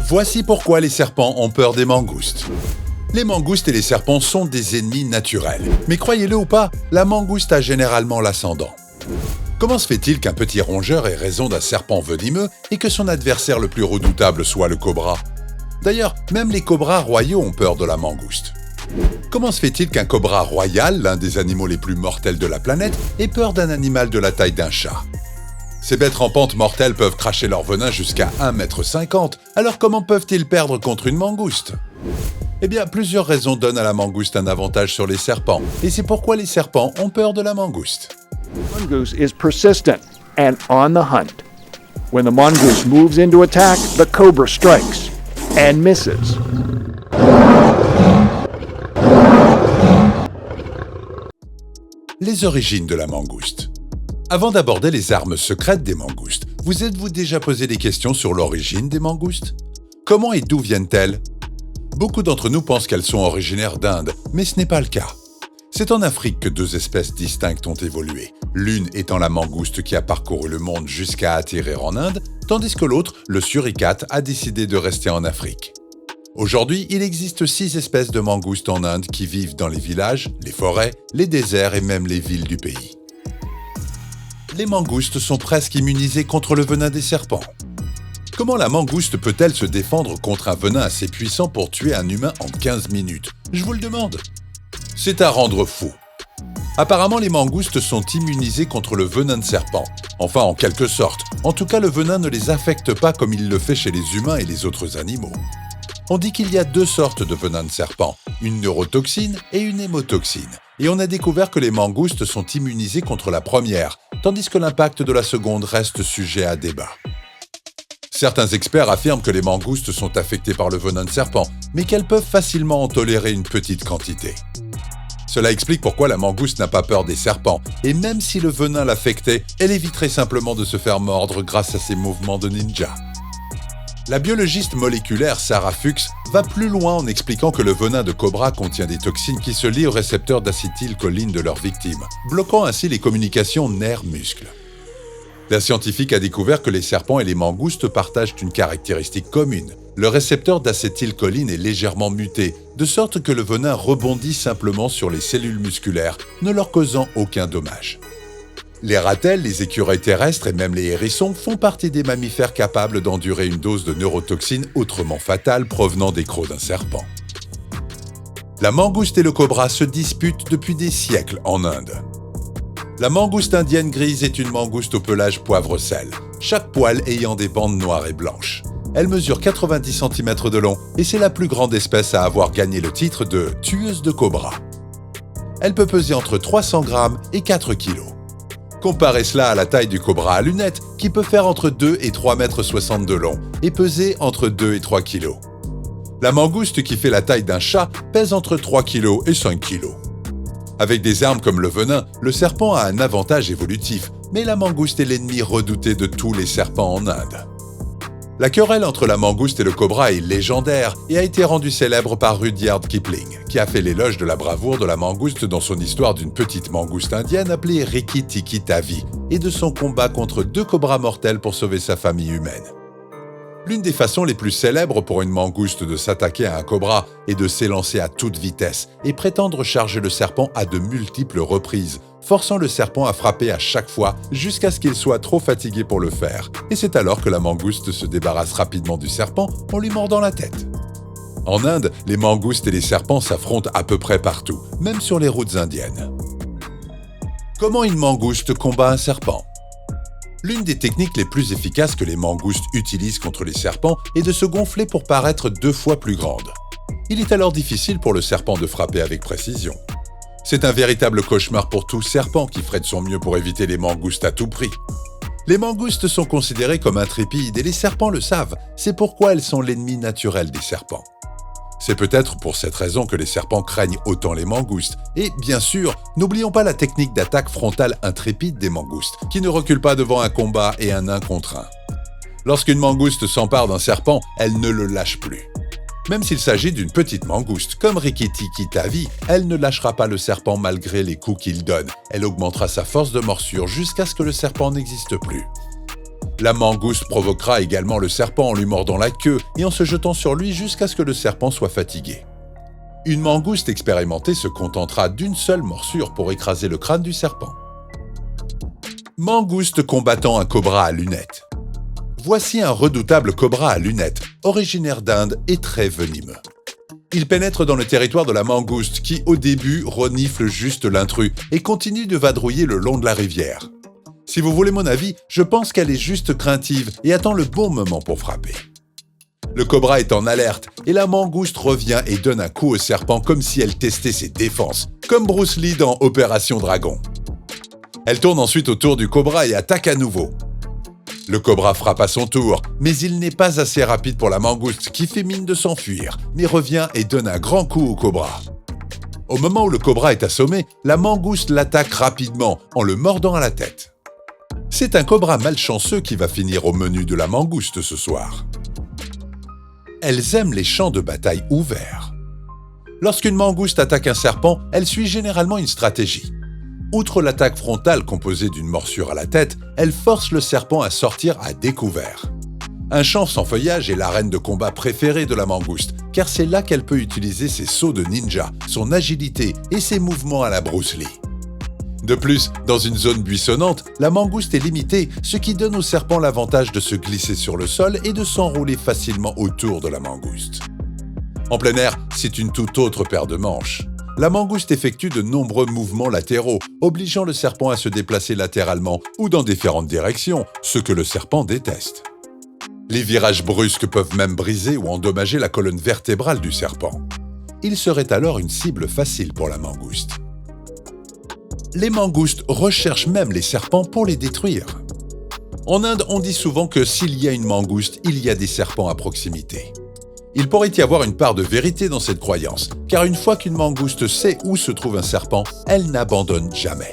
Voici pourquoi les serpents ont peur des mangoustes. Les mangoustes et les serpents sont des ennemis naturels. Mais croyez-le ou pas, la mangouste a généralement l'ascendant. Comment se fait-il qu'un petit rongeur ait raison d'un serpent venimeux et que son adversaire le plus redoutable soit le cobra? D'ailleurs, même les cobras royaux ont peur de la mangouste. Comment se fait-il qu'un cobra royal, l'un des animaux les plus mortels de la planète, ait peur d'un animal de la taille d'un chat? Ces bêtes rampantes mortelles peuvent cracher leur venin jusqu'à 1,50 m, alors comment peuvent-ils perdre contre une mangouste? Eh bien, plusieurs raisons donnent à la mangouste un avantage sur les serpents, et c'est pourquoi les serpents ont peur de la mangouste. Mongoose is persistent and on the hunt. When the mongoose moves into attack, the cobra strikes and misses. Les origines de la mangouste. Avant d'aborder les armes secrètes des mangoustes, vous êtes-vous déjà posé des questions sur l'origine des mangoustes? Comment et d'où viennent-elles? Beaucoup d'entre nous pensent qu'elles sont originaires d'Inde, mais ce n'est pas le cas. C'est en Afrique que deux espèces distinctes ont évolué, l'une étant la mangouste qui a parcouru le monde jusqu'à atterrir en Inde, tandis que l'autre, le suricate, a décidé de rester en Afrique. Aujourd'hui, il existe 6 espèces de mangoustes en Inde qui vivent dans les villages, les forêts, les déserts et même les villes du pays. Les mangoustes sont presque immunisées contre le venin des serpents. Comment la mangouste peut-elle se défendre contre un venin assez puissant pour tuer un humain en 15 minutes? Je vous le demande. C'est à rendre fou. Apparemment, les mangoustes sont immunisées contre le venin de serpent. Enfin, en quelque sorte. En tout cas, le venin ne les affecte pas comme il le fait chez les humains et les autres animaux. On dit qu'il y a 2 sortes de venin de serpent, une neurotoxine et une hémotoxine. Et on a découvert que les mangoustes sont immunisées contre la première, tandis que l'impact de la seconde reste sujet à débat. Certains experts affirment que les mangoustes sont affectées par le venin de serpent, mais qu'elles peuvent facilement en tolérer une petite quantité. Cela explique pourquoi la mangouste n'a pas peur des serpents, et même si le venin l'affectait, elle éviterait simplement de se faire mordre grâce à ses mouvements de ninja. La biologiste moléculaire Sarah Fuchs va plus loin en expliquant que le venin de cobra contient des toxines qui se lient aux récepteurs d'acétylcholine de leurs victimes, bloquant ainsi les communications nerfs-muscles. La scientifique a découvert que les serpents et les mangoustes partagent une caractéristique commune. Le récepteur d'acétylcholine est légèrement muté, de sorte que le venin rebondit simplement sur les cellules musculaires, ne leur causant aucun dommage. Les ratels, les écureuils terrestres et même les hérissons font partie des mammifères capables d'endurer une dose de neurotoxine autrement fatale provenant des crocs d'un serpent. La mangouste et le cobra se disputent depuis des siècles en Inde. La mangouste indienne grise est une mangouste au pelage poivre-sel, chaque poil ayant des bandes noires et blanches. Elle mesure 90 cm de long et c'est la plus grande espèce à avoir gagné le titre de tueuse de cobra. Elle peut peser entre 300 grammes et 4 kg. Comparez cela à la taille du cobra à lunettes qui peut faire entre 2 et 3,60 m de long et peser entre 2 et 3 kg. La mangouste qui fait la taille d'un chat pèse entre 3 kg et 5 kg. Avec des armes comme le venin, le serpent a un avantage évolutif, mais la mangouste est l'ennemi redouté de tous les serpents en Inde. La querelle entre la mangouste et le cobra est légendaire et a été rendue célèbre par Rudyard Kipling, qui a fait l'éloge de la bravoure de la mangouste dans son histoire d'une petite mangouste indienne appelée Rikki Tikki Tavi et de son combat contre 2 cobras mortels pour sauver sa famille humaine. L'une des façons les plus célèbres pour une mangouste de s'attaquer à un cobra est de s'élancer à toute vitesse et prétendre charger le serpent à de multiples reprises, forçant le serpent à frapper à chaque fois jusqu'à ce qu'il soit trop fatigué pour le faire. Et c'est alors que la mangouste se débarrasse rapidement du serpent en lui mordant la tête. En Inde, les mangoustes et les serpents s'affrontent à peu près partout, même sur les routes indiennes. Comment une mangouste combat un serpent ? L'une des techniques les plus efficaces que les mangoustes utilisent contre les serpents est de se gonfler pour paraître 2 fois plus grande. Il est alors difficile pour le serpent de frapper avec précision. C'est un véritable cauchemar pour tout serpent qui ferait de son mieux pour éviter les mangoustes à tout prix. Les mangoustes sont considérées comme intrépides et les serpents le savent, c'est pourquoi elles sont l'ennemi naturel des serpents. C'est peut-être pour cette raison que les serpents craignent autant les mangoustes. Et bien sûr, n'oublions pas la technique d'attaque frontale intrépide des mangoustes, qui ne reculent pas devant un combat et un 1 contre 1. Lorsqu'une mangouste s'empare d'un serpent, elle ne le lâche plus. Même s'il s'agit d'une petite mangouste, comme Rikki Tikki Tavi, elle ne lâchera pas le serpent malgré les coups qu'il donne. Elle augmentera sa force de morsure jusqu'à ce que le serpent n'existe plus. La mangouste provoquera également le serpent en lui mordant la queue et en se jetant sur lui jusqu'à ce que le serpent soit fatigué. Une mangouste expérimentée se contentera d'une seule morsure pour écraser le crâne du serpent. Mangouste combattant un cobra à lunettes. Voici un redoutable cobra à lunettes, originaire d'Inde et très venimeux. Il pénètre dans le territoire de la mangouste qui, au début, renifle juste l'intrus et continue de vadrouiller le long de la rivière. Si vous voulez mon avis, je pense qu'elle est juste craintive et attend le bon moment pour frapper. Le cobra est en alerte et la mangouste revient et donne un coup au serpent comme si elle testait ses défenses, comme Bruce Lee dans Opération Dragon. Elle tourne ensuite autour du cobra et attaque à nouveau. Le cobra frappe à son tour, mais il n'est pas assez rapide pour la mangouste qui fait mine de s'enfuir, mais revient et donne un grand coup au cobra. Au moment où le cobra est assommé, la mangouste l'attaque rapidement en le mordant à la tête. C'est un cobra malchanceux qui va finir au menu de la mangouste ce soir. Elles aiment les champs de bataille ouverts. Lorsqu'une mangouste attaque un serpent, elle suit généralement une stratégie. Outre l'attaque frontale composée d'une morsure à la tête, elle force le serpent à sortir à découvert. Un champ sans feuillage est l'arène de combat préférée de la mangouste, car c'est là qu'elle peut utiliser ses sauts de ninja, son agilité et ses mouvements à la Bruce Lee. De plus, dans une zone buissonnante, la mangouste est limitée, ce qui donne au serpent l'avantage de se glisser sur le sol et de s'enrouler facilement autour de la mangouste. En plein air, c'est une toute autre paire de manches. La mangouste effectue de nombreux mouvements latéraux, obligeant le serpent à se déplacer latéralement ou dans différentes directions, ce que le serpent déteste. Les virages brusques peuvent même briser ou endommager la colonne vertébrale du serpent. Il serait alors une cible facile pour la mangouste. Les mangoustes recherchent même les serpents pour les détruire. En Inde, on dit souvent que s'il y a une mangouste, il y a des serpents à proximité. Il pourrait y avoir une part de vérité dans cette croyance, car une fois qu'une mangouste sait où se trouve un serpent, elle n'abandonne jamais.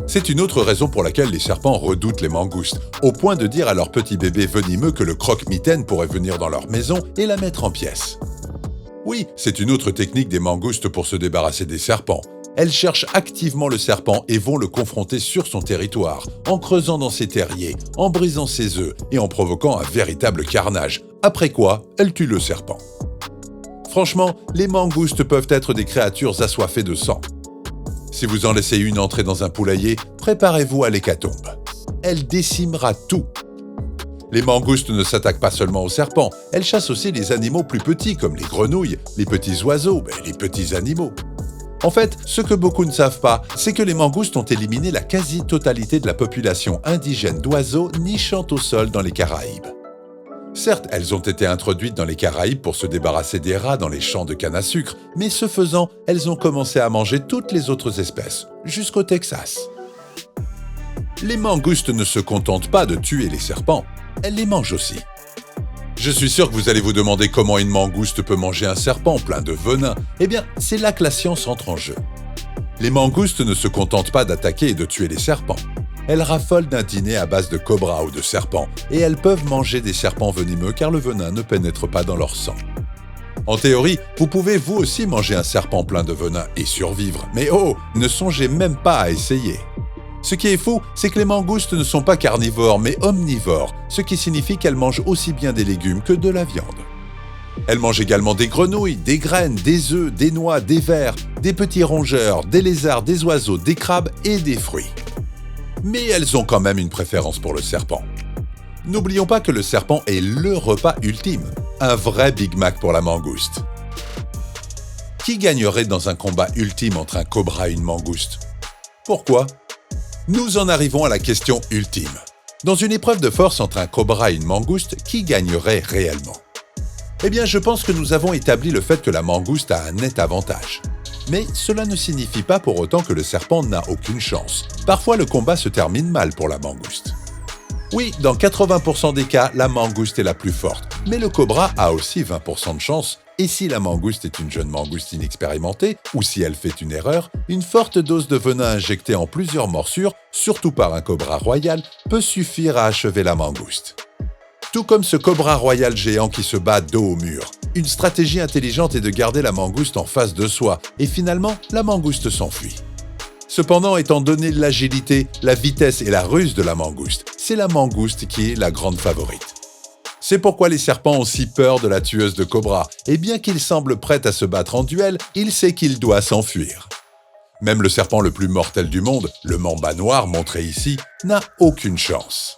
C'est une autre raison pour laquelle les serpents redoutent les mangoustes, au point de dire à leur petit bébé venimeux que le croque-mitaine pourrait venir dans leur maison et la mettre en pièces. Oui, c'est une autre technique des mangoustes pour se débarrasser des serpents. Elles cherchent activement le serpent et vont le confronter sur son territoire, en creusant dans ses terriers, en brisant ses œufs et en provoquant un véritable carnage, après quoi elles tuent le serpent. Franchement, les mangoustes peuvent être des créatures assoiffées de sang. Si vous en laissez une entrer dans un poulailler, préparez-vous à l'hécatombe. Elle décimera tout. Les mangoustes ne s'attaquent pas seulement aux serpents, elles chassent aussi les animaux plus petits comme les grenouilles, les petits oiseaux, les petits animaux. En fait, ce que beaucoup ne savent pas, c'est que les mangoustes ont éliminé la quasi-totalité de la population indigène d'oiseaux nichant au sol dans les Caraïbes. Certes, elles ont été introduites dans les Caraïbes pour se débarrasser des rats dans les champs de canne à sucre, mais ce faisant, elles ont commencé à manger toutes les autres espèces, jusqu'au Texas. Les mangoustes ne se contentent pas de tuer les serpents, elles les mangent aussi. Je suis sûr que vous allez vous demander comment une mangouste peut manger un serpent plein de venin. Eh bien, c'est là que la science entre en jeu. Les mangoustes ne se contentent pas d'attaquer et de tuer les serpents. Elles raffolent d'un dîner à base de cobras ou de serpents, et elles peuvent manger des serpents venimeux car le venin ne pénètre pas dans leur sang. En théorie, vous pouvez vous aussi manger un serpent plein de venin et survivre, mais oh, ne songez même pas à essayer. Ce qui est fou, c'est que les mangoustes ne sont pas carnivores, mais omnivores, ce qui signifie qu'elles mangent aussi bien des légumes que de la viande. Elles mangent également des grenouilles, des graines, des œufs, des noix, des vers, des petits rongeurs, des lézards, des oiseaux, des crabes et des fruits. Mais elles ont quand même une préférence pour le serpent. N'oublions pas que le serpent est le repas ultime, un vrai Big Mac pour la mangouste. Qui gagnerait dans un combat ultime entre un cobra et une mangouste? Pourquoi? Nous en arrivons à la question ultime. Dans une épreuve de force entre un cobra et une mangouste, qui gagnerait réellement? Eh bien, je pense que nous avons établi le fait que la mangouste a un net avantage. Mais cela ne signifie pas pour autant que le serpent n'a aucune chance. Parfois, le combat se termine mal pour la mangouste. Oui, dans 80% des cas, la mangouste est la plus forte, mais le cobra a aussi 20% de chance. Et si la mangouste est une jeune mangouste inexpérimentée, ou si elle fait une erreur, une forte dose de venin injectée en plusieurs morsures, surtout par un cobra royal, peut suffire à achever la mangouste. Tout comme ce cobra royal géant qui se bat dos au mur. Une stratégie intelligente est de garder la mangouste en face de soi, et finalement, la mangouste s'enfuit. Cependant, étant donné l'agilité, la vitesse et la ruse de la mangouste, c'est la mangouste qui est la grande favorite. C'est pourquoi les serpents ont si peur de la tueuse de cobras, et bien qu'il semble prêt à se battre en duel, il sait qu'il doit s'enfuir. Même le serpent le plus mortel du monde, le mamba noir montré ici, n'a aucune chance.